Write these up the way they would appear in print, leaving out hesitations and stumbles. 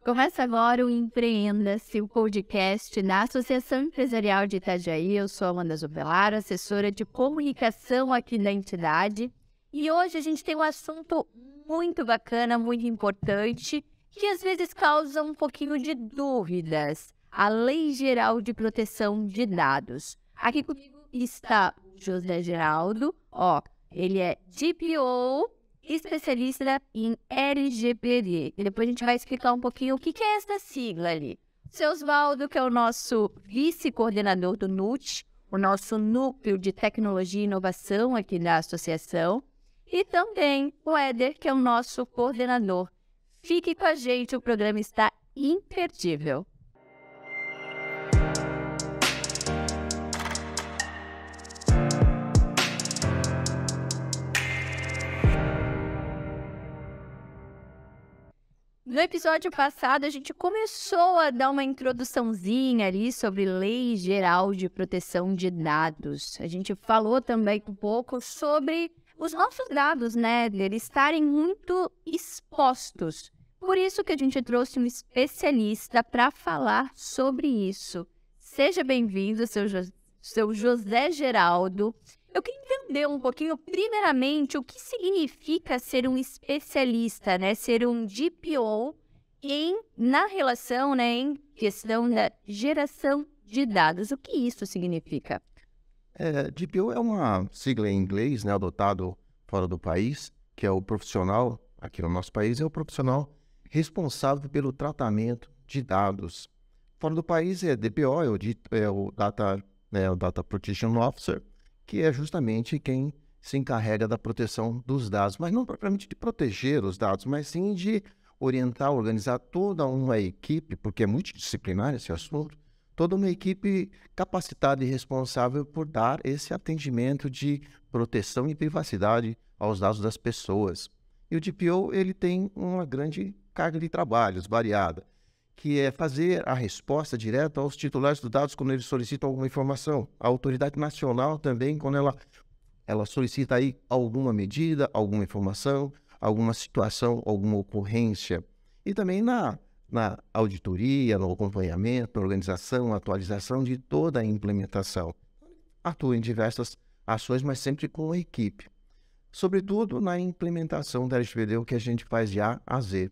Começa agora o Empreenda-se, o podcast da Associação Empresarial de Itajaí. Eu sou Amanda Zopelar, assessora de comunicação aqui da entidade. E hoje a gente tem um assunto muito bacana, muito importante, que às vezes causa um pouquinho de dúvidas. A Lei Geral de Proteção de Dados. Aqui comigo está o José Geraldo, ele é DPO, especialista em LGPD. E depois a gente vai explicar um pouquinho o que é essa sigla ali. Seu Osvaldo, que é o nosso vice-coordenador do NUT, o nosso núcleo de tecnologia e inovação aqui da associação. E também o Éder, que é o nosso coordenador. Fique com a gente, o programa está imperdível. No episódio passado, a gente começou a dar uma introduçãozinha ali sobre Lei Geral de Proteção de Dados. A gente falou também um pouco sobre os nossos dados, né, eles estarem muito expostos. Por isso que a gente trouxe um especialista para falar sobre isso. Seja bem-vindo, seu José Geraldo. Eu queria entender um pouquinho, primeiramente, o que significa ser um especialista, né? Ser um DPO na relação, né, em questão da geração de dados. O que isso significa? DPO é uma sigla em inglês, né, adotado fora do país, que é o profissional, aqui no nosso país, é o profissional responsável pelo tratamento de dados. Fora do país é DPO, é o Data Protection Officer, que é justamente quem se encarrega da proteção dos dados, mas não propriamente de proteger os dados, mas sim de orientar, organizar toda uma equipe, porque é multidisciplinar esse assunto, toda uma equipe capacitada e responsável por dar esse atendimento de proteção e privacidade aos dados das pessoas. E o DPO, ele tem uma grande carga de trabalhos variada, que é fazer a resposta direta aos titulares dos dados quando eles solicitam alguma informação. A autoridade nacional também, quando ela solicita aí alguma medida, alguma informação, alguma situação, alguma ocorrência. E também na auditoria, no acompanhamento, na organização, atualização de toda a implementação. Atua em diversas ações, mas sempre com a equipe. Sobretudo na implementação da LGPD, o que a gente faz de A a Z.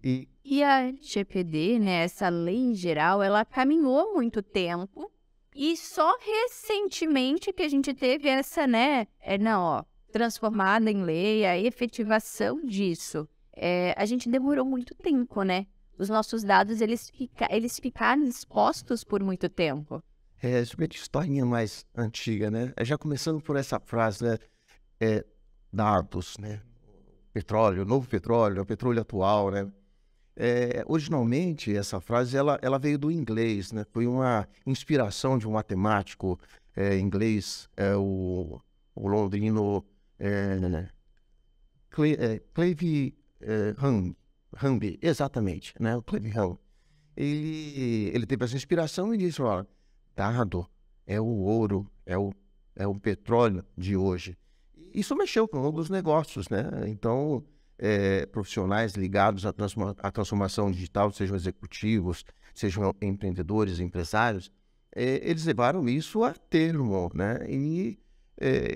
E a LGPD, né, essa lei geral, ela caminhou muito tempo e só recentemente que a gente teve essa, transformada em lei, a efetivação disso. A gente demorou muito tempo, né? Os nossos dados, eles ficaram expostos por muito tempo. Sobre a historinha mais antiga, né? Já começando por essa frase, né? Dados, né? Petróleo, novo petróleo, o petróleo atual, né? Originalmente, essa frase ela veio do inglês, né? Foi uma inspiração de um matemático inglês, o londrino Cleve Hamby, exatamente, né? O Cleve Hamby. Ele teve essa inspiração e disse, dado é o ouro, é o petróleo de hoje. Isso mexeu com um dos negócios, né? Então, profissionais ligados à transformação digital, sejam executivos, sejam empreendedores, empresários, eles levaram isso a termo, né? E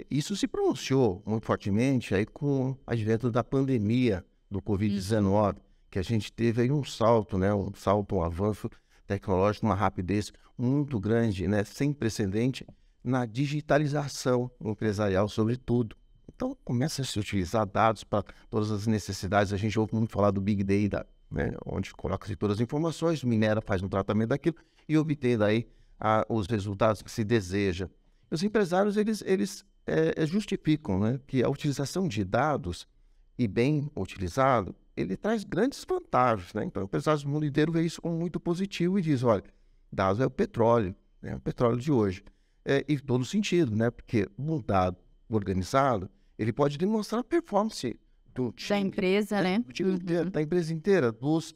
isso se pronunciou muito fortemente aí com o advento da pandemia do Covid-19, que a gente teve aí um salto, né? Um avanço tecnológico, uma rapidez muito grande, né? Sem precedente na digitalização empresarial, sobretudo. Então, começa a se utilizar dados para todas as necessidades. A gente ouve muito falar do Big Data, né? Onde coloca-se todas as informações, minera, faz um tratamento daquilo e obtém daí os resultados que se deseja. Os empresários, eles justificam, né, que a utilização de dados, e bem utilizado, ele traz grandes vantagens, né? Então, empresários do mundo inteiro vê isso como muito positivo e diz, olha, dados é o petróleo, né? O petróleo de hoje. E todo sentido, né? Porque um dado organizado, ele pode demonstrar a performance do time, da empresa, né? Do time inteiro, da empresa inteira, dos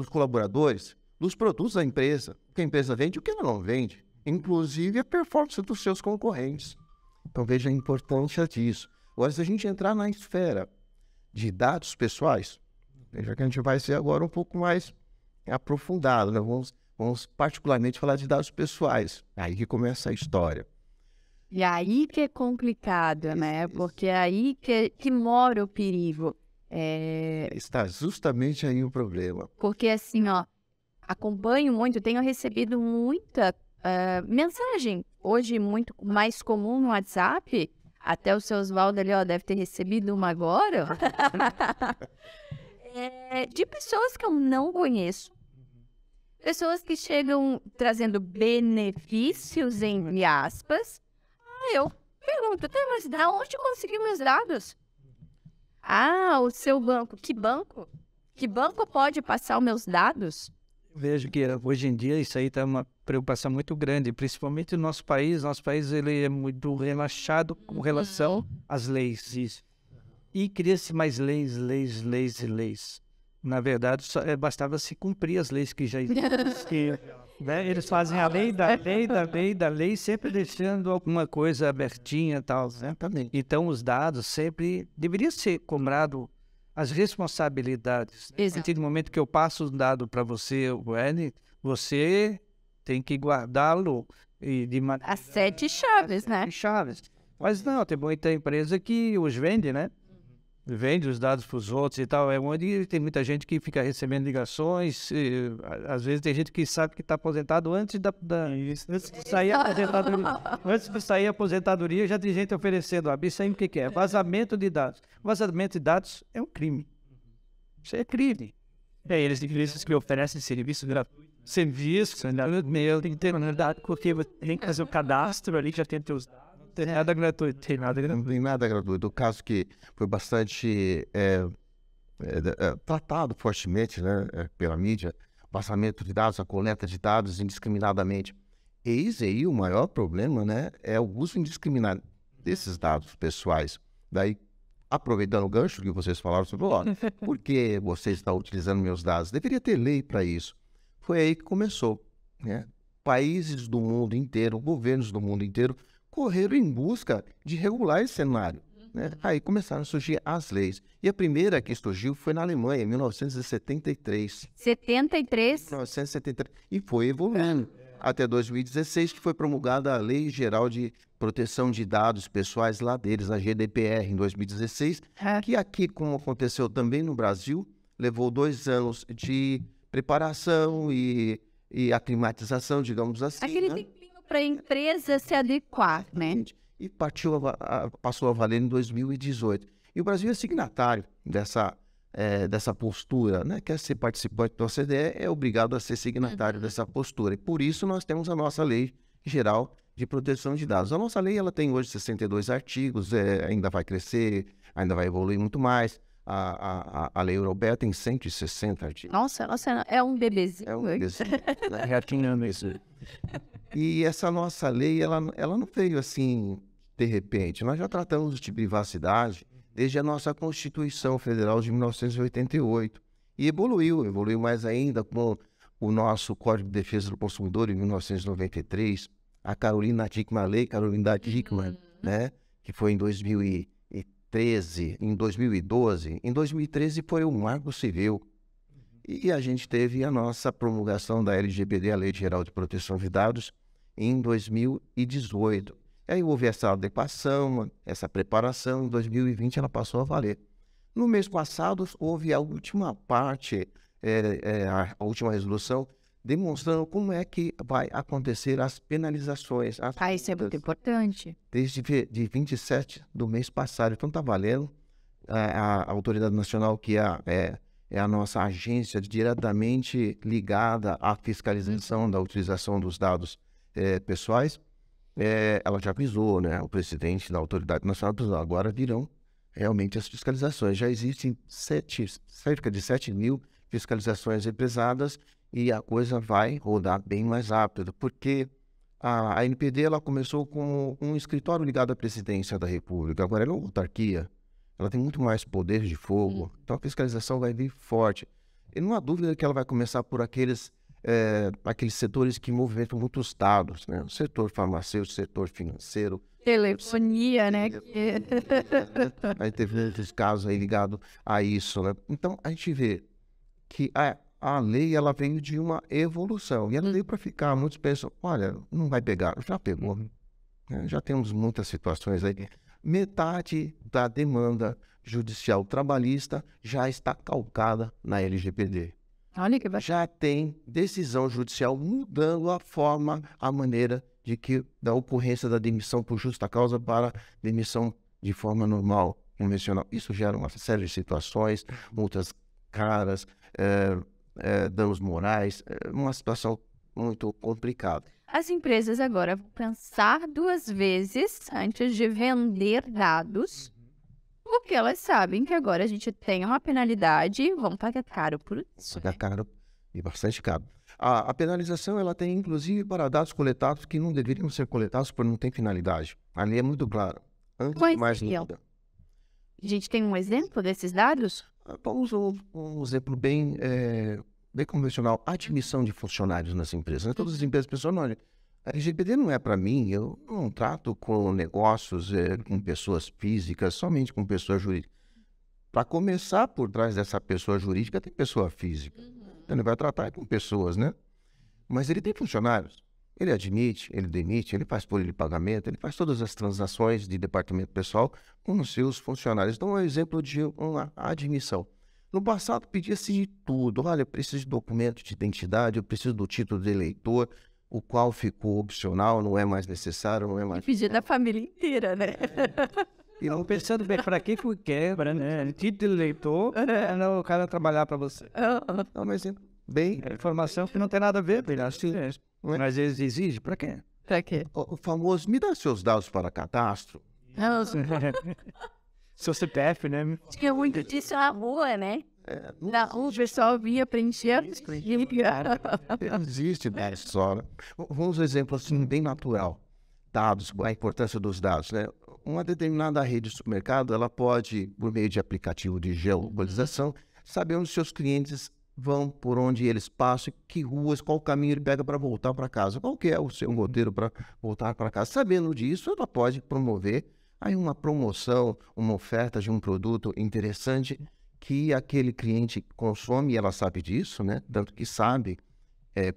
colaboradores, dos produtos da empresa, o que a empresa vende e o que ela não vende, inclusive a performance dos seus concorrentes. Então, veja a importância disso. Agora, se a gente entrar na esfera de dados pessoais, veja que a gente vai ser agora um pouco mais aprofundado, né? Vamos particularmente falar de dados pessoais. Aí que começa a história. E aí que é complicado, né? Porque é aí que mora o perigo. Está justamente aí o problema. Porque assim, ó, acompanho muito, tenho recebido muita mensagem. Hoje, muito mais comum no WhatsApp. Até o seu Oswaldo ali, ó, deve ter recebido uma agora. De pessoas que eu não conheço. Pessoas que chegam trazendo benefícios, entre aspas. Eu pergunto, mas da onde conseguiu meus dados? Ah, o seu banco. Que banco? Que banco pode passar os meus dados? Vejo que hoje em dia isso aí está uma preocupação muito grande, principalmente no nosso país. Nosso país ele é muito relaxado com relação às leis. Isso. E cria-se mais leis, leis, leis e leis. Na verdade, bastava se cumprir as leis que já existiam. Né? Eles fazem a lei da lei, da lei, da lei, sempre deixando alguma coisa abertinha e tal. Né? Então, os dados sempre deveriam ser cobrado as responsabilidades. Né? A partir do momento que eu passo o dado para você, Wendy, você tem que guardá-lo de maneira... As 7 chaves, né? 7 chaves. Mas não, tem muita empresa que os vende, né? Vende os dados para os outros e tal, é onde tem muita gente que fica recebendo ligações, às vezes tem gente que sabe que está aposentado antes antes de sair a aposentadoria. Antes de sair a aposentadoria, já tem gente oferecendo, isso aí o que é? Vazamento de dados. Vazamento de dados é um crime. Isso é crime. Eles que oferecem serviço gratuito. Serviço, meu, tem que ter uma dado, porque tem que fazer o cadastro ali, já tem teus dados. Tem nada gratuito, Não tem nada gratuito. O caso que foi bastante tratado fortemente, né, pela mídia, vazamento de dados, a coleta de dados indiscriminadamente. Eis aí o maior problema, né, é o uso indiscriminado desses dados pessoais. Daí, aproveitando o gancho que vocês falaram sobre, por que você está utilizando meus dados? Deveria ter lei para isso. Foi aí que começou, né? Países do mundo inteiro, governos do mundo inteiro, correram em busca de regular esse cenário. Né? Aí começaram a surgir as leis. E a primeira que surgiu foi na Alemanha, em 1973. 1973. E foi evoluindo. Até 2016, que foi promulgada a Lei Geral de Proteção de Dados Pessoais lá deles, a GDPR, em 2016, que aqui, como aconteceu também no Brasil, levou 2 anos de preparação e aclimatização, digamos assim. Aquele para a empresa se adequar, né? E passou a valer em 2018. E o Brasil é signatário dessa postura, né? Quer ser participante da OCDE, é obrigado a ser signatário dessa postura. E por isso nós temos a nossa Lei Geral de Proteção de Dados. A nossa lei ela tem hoje 62 artigos, ainda vai crescer, ainda vai evoluir muito mais. A lei europeia tem 160 artigos. Nossa, é um bebezinho. É um bebezinho. Reatinando isso. E essa nossa lei, ela não veio assim, de repente. Nós já tratamos de privacidade desde a nossa Constituição Federal de 1988. E evoluiu mais ainda com o nosso Código de Defesa do Consumidor, em 1993. A Lei Carolina Dickmann, né? Que foi em 2013, em 2012. Em 2013 foi o Marco Civil. E a gente teve a nossa promulgação da LGPD, a Lei Geral de Proteção de Dados, em 2018. E aí houve essa adequação, essa preparação, em 2020 ela passou a valer. No mês passado houve a última parte, a última resolução, demonstrando como é que vai acontecer as penalizações. Isso é muito importante. Desde de 27 do mês passado. Então está valendo. A Autoridade Nacional, que é a nossa agência diretamente ligada à fiscalização da utilização dos dados pessoais, ela já avisou, né? O presidente da Autoridade Nacional avisou, agora virão realmente as fiscalizações. Já existem cerca de 7 mil fiscalizações represadas e a coisa vai rodar bem mais rápido, porque a NPD ela começou com um escritório ligado à presidência da República, agora ela é uma autarquia. Ela tem muito mais poder de fogo, então a fiscalização vai vir forte. E não há dúvida que ela vai começar por aqueles setores que movimentam muitos dados, né? O setor farmacêutico, o setor financeiro. Telefonia, né? Aí teve muitos casos aí ligados a isso, né? Então a gente vê que a lei ela veio de uma evolução e ela veio para ficar. Muitos pensam, olha, não vai pegar, já pegou. Né? Já temos muitas situações aí. Metade da demanda judicial trabalhista já está calcada na LGPD. Olha que bacana. Já tem decisão judicial mudando a forma, a maneira de que da ocorrência da demissão por justa causa para demissão de forma normal, convencional. Isso gera uma série de situações, multas caras, danos morais, uma situação muito complicada. As empresas agora vão pensar 2 vezes antes de vender dados, porque elas sabem que agora a gente tem uma penalidade e vão pagar caro por isso. Pagar caro e bastante caro. A penalização ela tem inclusive para dados coletados que não deveriam ser coletados por não ter finalidade. Ali é muito claro. Antes de mais nada. A gente tem um exemplo desses dados? Vamos um exemplo bem convencional. Admissão de funcionários nas empresas. Né? Todas as empresas pensam, olha, a LGPD não é para mim, eu não trato com negócios, com pessoas físicas, somente com pessoas jurídicas. Para começar, por trás dessa pessoa jurídica, tem pessoa física. Então, ele vai tratar com pessoas, né? Mas ele tem funcionários. Ele admite, ele demite, ele faz folha de pagamento, ele faz todas as transações de departamento pessoal com os seus funcionários. Então, é um exemplo de uma admissão. No passado, pedia-se de tudo. Olha, eu preciso de documento de identidade, eu preciso do título de eleitor, o qual ficou opcional, não é mais necessário, não é mais... Pedir da família inteira, né? E não pensando bem, para que quer, né? Título de eleitor, o cara trabalhar para você. Não, mas bem... É informação que não tem nada a ver, mas às vezes exige, para quê? Pra quê? O famoso, me dá seus dados para cadastro. Seu CPF, né? Tinha muito disso na rua, né? Na rua o pessoal vinha preencher. Existe dessa só. Né? Vamos um exemplo assim, bem natural. Dados, a importância dos dados, né? Uma determinada rede de supermercado, ela pode, por meio de aplicativo de geolocalização, saber onde seus clientes vão, por onde eles passam, que ruas, qual caminho ele pega para voltar para casa, qual que é o seu roteiro para voltar para casa. Sabendo disso, ela pode promover aí uma promoção, uma oferta de um produto interessante que aquele cliente consome, e ela sabe disso, né? Tanto que sabe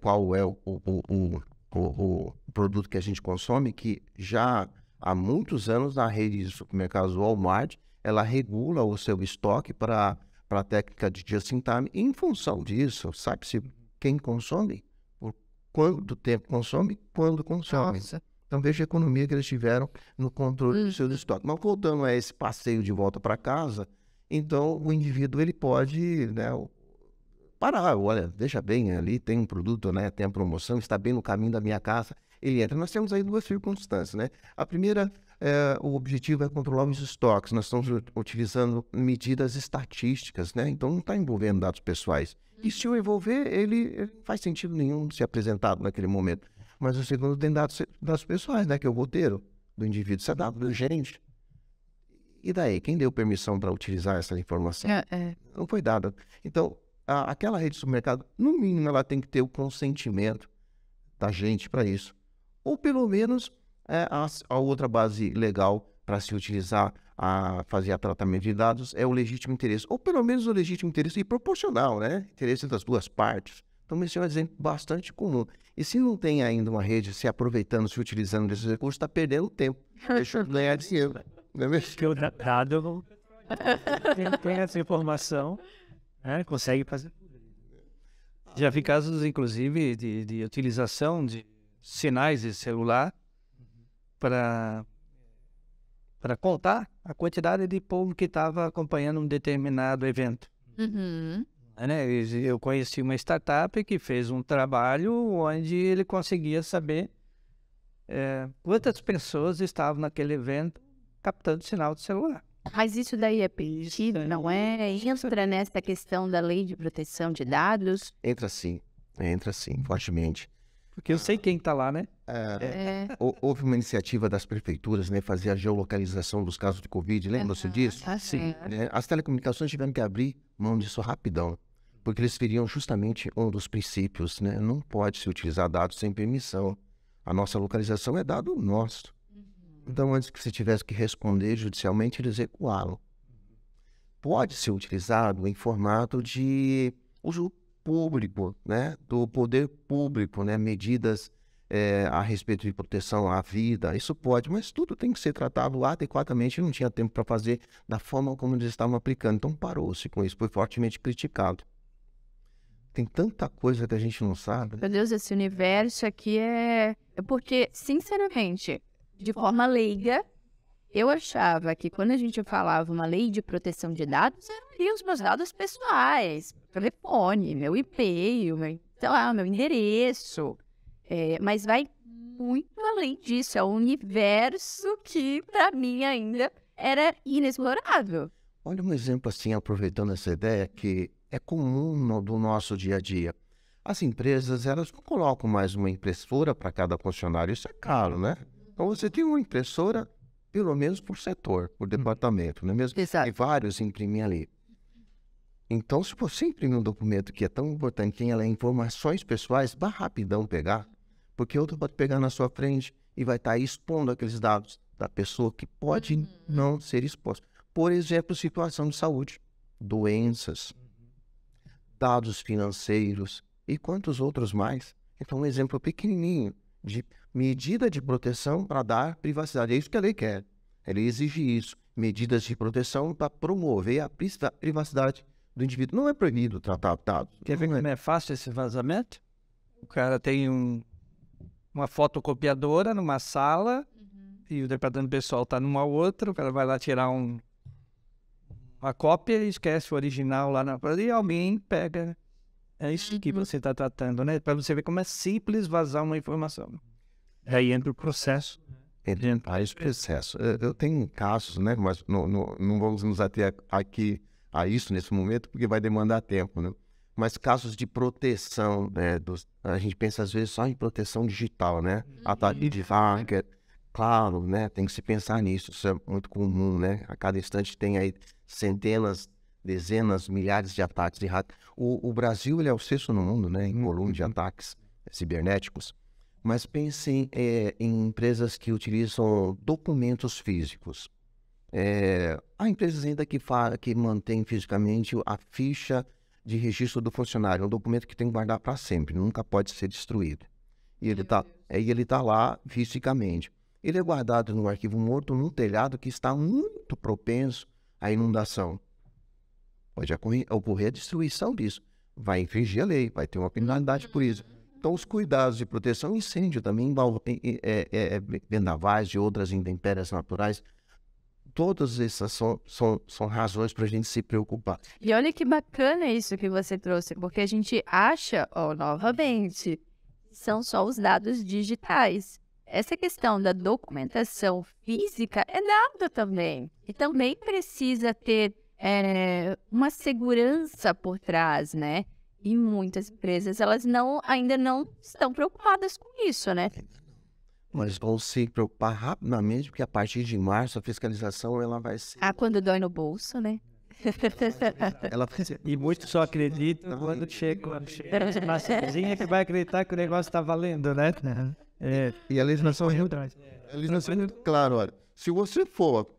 qual é o produto que a gente consome, que já há muitos anos na rede de supermercados Walmart, ela regula o seu estoque para a técnica de just-in-time. Em função disso, sabe-se quem consome, por quanto tempo consome, quando consome. Nossa. Então veja a economia que eles tiveram no controle do seu estoque. Mas voltando a esse passeio de volta para casa, então o indivíduo ele pode, né, parar, olha, deixa bem, ali tem um produto, né, tem a promoção, está bem no caminho da minha casa, ele entra. Nós temos aí 2 circunstâncias, né? A primeira, o objetivo é controlar os estoques. Nós estamos utilizando medidas estatísticas, né? Então não está envolvendo dados pessoais. E se o envolver, ele não faz sentido nenhum ser apresentado naquele momento. Mas o segundo tem dados pessoais, né? Que é o roteiro do indivíduo. Isso é dado do gerente. E daí? Quem deu permissão para utilizar essa informação? Não foi dada. Então, aquela rede de supermercado, no mínimo, ela tem que ter o consentimento da gente para isso. Ou pelo menos a outra base legal para se utilizar, fazer tratamento de dados é o legítimo interesse. Ou pelo menos o legítimo interesse e proporcional, né? Interesse das duas partes. Então, esse é um exemplo bastante comum. E se não tem ainda uma rede se aproveitando, se utilizando desses recursos, está perdendo tempo. Deixa eu ganhar dinheiro. Não é mesmo? Porque o dado tem essa informação, né? Consegue fazer. Já vi casos, inclusive, de utilização de sinais de celular para contar a quantidade de povo que estava acompanhando um determinado evento. Né? Eu conheci uma startup que fez um trabalho onde ele conseguia saber quantas pessoas estavam naquele evento captando sinal de celular. Mas isso daí é permitido, não é? Entra nessa questão da lei de proteção de dados? Entra sim, fortemente. Porque eu sei quem está lá, né? Houve uma iniciativa das prefeituras, né, fazer a geolocalização dos casos de Covid, lembra-se disso? Sim. As telecomunicações tiveram que abrir mão disso rapidão, porque eles feriam justamente um dos princípios, né? Não pode se utilizar dados sem permissão. A nossa localização é dado nosso. Então, antes que você tivesse que responder judicialmente, eles recuaram. Pode ser utilizado em formato de uso público, né, do poder público, né, medidas a respeito de proteção à vida, isso pode, mas tudo tem que ser tratado adequadamente. Não tinha tempo para fazer da forma como eles estavam aplicando, então parou-se com isso, foi fortemente criticado. Tem tanta coisa que a gente não sabe. Meu Deus, esse universo aqui é porque, sinceramente, de forma leiga, eu achava que quando a gente falava uma lei de proteção de dados, eram ali os meus dados pessoais, telefone, meu e-mail, sei lá, meu endereço. Mas vai muito além disso, é um universo que, para mim, ainda era inexplorável. Olha um exemplo assim, aproveitando essa ideia, que é comum do nosso dia a dia. As empresas, elas não colocam mais uma impressora para cada funcionário, isso é caro, né? Então você tem uma impressora, pelo menos por setor, por departamento, não é mesmo? Exato. E vários imprimem ali. Então, se você imprimir um documento que é tão importante, tem ali informações pessoais, vá rapidão pegar, porque outro pode pegar na sua frente e vai estar expondo aqueles dados da pessoa que pode não ser exposta. Por exemplo, situação de saúde, doenças, dados financeiros e quantos outros mais. Então, um exemplo pequenininho de medida de proteção para dar privacidade. É isso que a lei quer. Ela exige isso. Medidas de proteção para promover a privacidade do indivíduo. Não é proibido tratar dados. Quer ver como é fácil esse vazamento? O cara tem uma fotocopiadora numa sala e o departamento pessoal está numa outra, o cara vai lá tirar uma cópia e esquece o original lá na... E alguém pega. É isso que você está tratando, né? Para você ver como é simples vazar uma informação. Aí entra o processo. Entra esse processo. Eu tenho casos, né? Mas não vamos nos ater aqui a isso nesse momento, porque vai demandar tempo, né? Mas casos de proteção, né? A gente pensa às vezes só em proteção digital, né? Ataque de hacker. Claro, né? Tem que se pensar nisso. Isso é muito comum, né? A cada instante tem aí centenas, dezenas, milhares de ataques de hacker. O Brasil, ele é o 6º no mundo, né? Em volume de ataques cibernéticos. Mas pensem em empresas que utilizam documentos físicos. Há empresas ainda que mantêm fisicamente a ficha de registro do funcionário, um documento que tem que guardar para sempre, nunca pode ser destruído. E ele está lá fisicamente. Ele é guardado no arquivo morto num telhado que está muito propenso à inundação. Pode ocorrer a destruição disso. Vai infringir a lei, vai ter uma penalidade por isso. Então, os cuidados de proteção, incêndio também, vendavais e outras intempéries naturais, todas essas são razões para a gente se preocupar. E olha que bacana isso que você trouxe, porque a gente acha, novamente, são só os dados digitais. Essa questão da documentação física é dada também. E também precisa ter uma segurança por trás, né? E muitas empresas, elas ainda não estão preocupadas com isso, né? Mas vão se preocupar rapidamente, porque a partir de março a fiscalização ela vai ser... Quando dói no bolso, né? E muitos só acreditam quando chega uma cozinha que vai acreditar que o negócio está valendo, né? E a legislação é muito clara, olha, se você for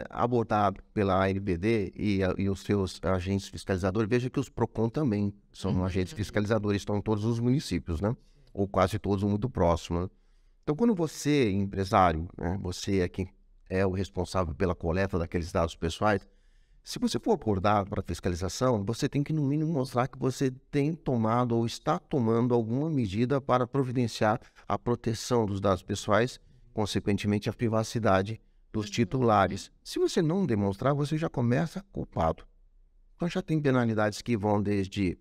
abordado pela ANBD e os seus agentes fiscalizadores, veja que os PROCON também são agentes fiscalizadores, estão em todos os municípios, né? Ou quase todos muito próximos, né? Então, quando você, empresário, né, você é quem é o responsável pela coleta daqueles dados pessoais, se você for abordado para fiscalização, você tem que, no mínimo, mostrar que você tem tomado ou está tomando alguma medida para providenciar a proteção dos dados pessoais, consequentemente, a privacidade dos titulares. Se você não demonstrar, você já começa culpado. Então, já tem penalidades que vão desde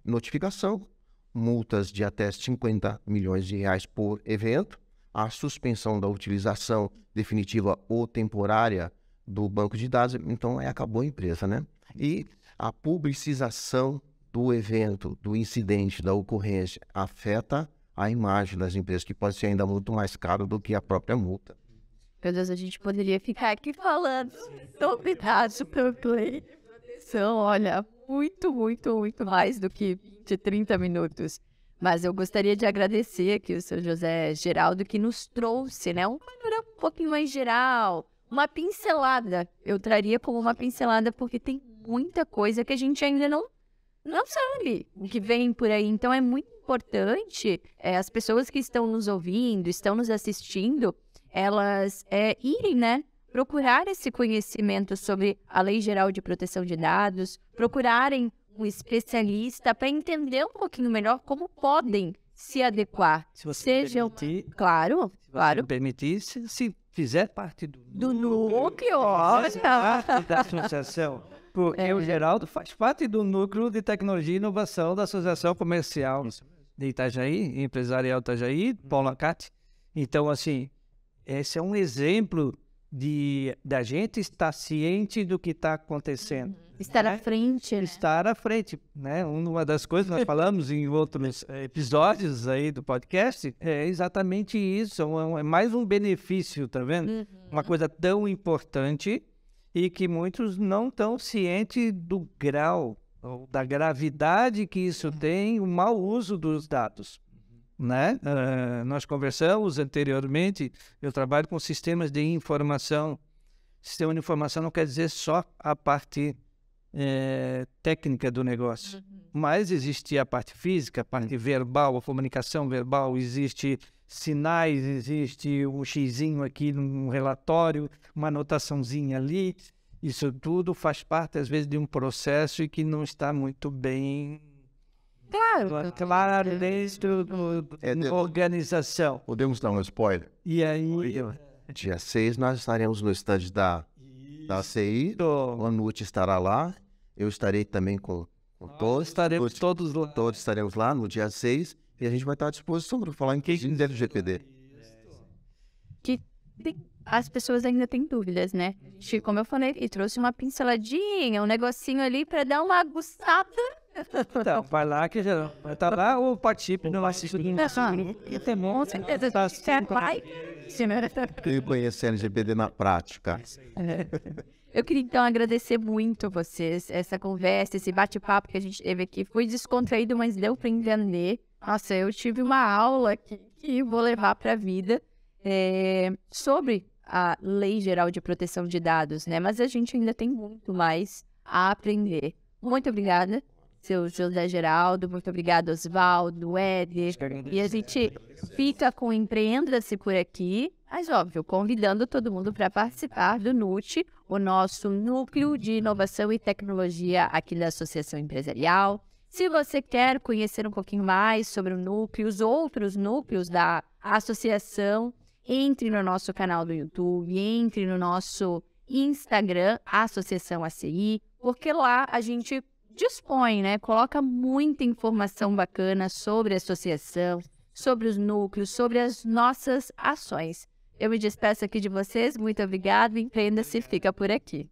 notificação, multas de até 50 milhões de reais por evento, a suspensão da utilização definitiva ou temporária do banco de dados, então acabou a empresa, né? E a publicização do evento, do incidente, da ocorrência, afeta a imagem das empresas, que pode ser ainda muito mais caro do que a própria multa. Meu Deus, a gente poderia ficar aqui falando sobre dados pelo play de proteção, olha, muito, muito, muito mais do que 20, 30 minutos. Mas eu gostaria de agradecer aqui o seu José Geraldo, que nos trouxe, né, um panorama um pouquinho mais geral, uma pincelada. Eu traria como uma pincelada, porque tem muita coisa que a gente ainda não não sabe o que vem por aí. Então, é muito importante as pessoas que estão nos ouvindo, estão nos assistindo, elas irem, né, procurar esse conhecimento sobre a Lei Geral de Proteção de Dados, procurarem um especialista para entender um pouquinho melhor como podem se adequar. Se você permitir, Claro. permitir, se fizer parte do núcleo, parte da associação, porque o Geraldo faz parte do núcleo de tecnologia e inovação da Associação Comercial de Itajaí, Empresarial Itajaí, Paulo Acati. Então, assim, esse é um exemplo da gente estar ciente do que está acontecendo. Estar à frente. Né? Estar à frente, né? Uma das coisas que nós falamos em outros episódios aí do podcast é exatamente isso. É mais um benefício, tá vendo? Uma coisa tão importante e que muitos não estão cientes do grau, ou da gravidade que isso tem, o mau uso dos dados. Né? Nós conversamos anteriormente, eu trabalho com sistemas de informação. Sistema de informação não quer dizer só a parte técnica do negócio, mas existe a parte física, a parte verbal, a comunicação verbal, existe sinais, existe um xizinho aqui num relatório, uma anotaçãozinha ali. Isso tudo faz parte, às vezes, de um processo e que não está muito bem... Claro, desde a organização. Podemos dar um spoiler? E aí... Dia 6 nós estaremos no stand da ACI, o Anuti estará lá, eu estarei também com todos. Estaremos todos lá. Todos estaremos lá no dia 6 e a gente vai estar à disposição para falar inclusive do LGPD. As pessoas ainda têm dúvidas, né? Como eu falei, ele trouxe uma pinceladinha, um negocinho ali para dar uma aguçada. Então, vai lá que já vai estar lá ou participe no assistimento. Com certeza. Eu conheço LGPD na prática. Eu queria, então, agradecer muito vocês, essa conversa, esse bate-papo que a gente teve aqui. Foi descontraído, mas deu para entender. Nossa, eu tive uma aula que vou levar para a vida sobre a Lei Geral de Proteção de Dados, né? Mas a gente ainda tem muito mais a aprender. Muito obrigada, seu José Geraldo. Muito obrigada, Osvaldo, Éder. E a gente fica com Empreenda-se por aqui. Mas, óbvio, convidando todo mundo para participar do NUT, o nosso Núcleo de Inovação e Tecnologia aqui da Associação Empresarial. Se você quer conhecer um pouquinho mais sobre o núcleo, os outros núcleos da associação, entre no nosso canal do YouTube, entre no nosso Instagram, Associação ACI, porque lá a gente dispõe, né? Coloca muita informação bacana sobre a associação, sobre os núcleos, sobre as nossas ações. Eu me despeço aqui de vocês, muito obrigada, Empreenda-se, fica por aqui.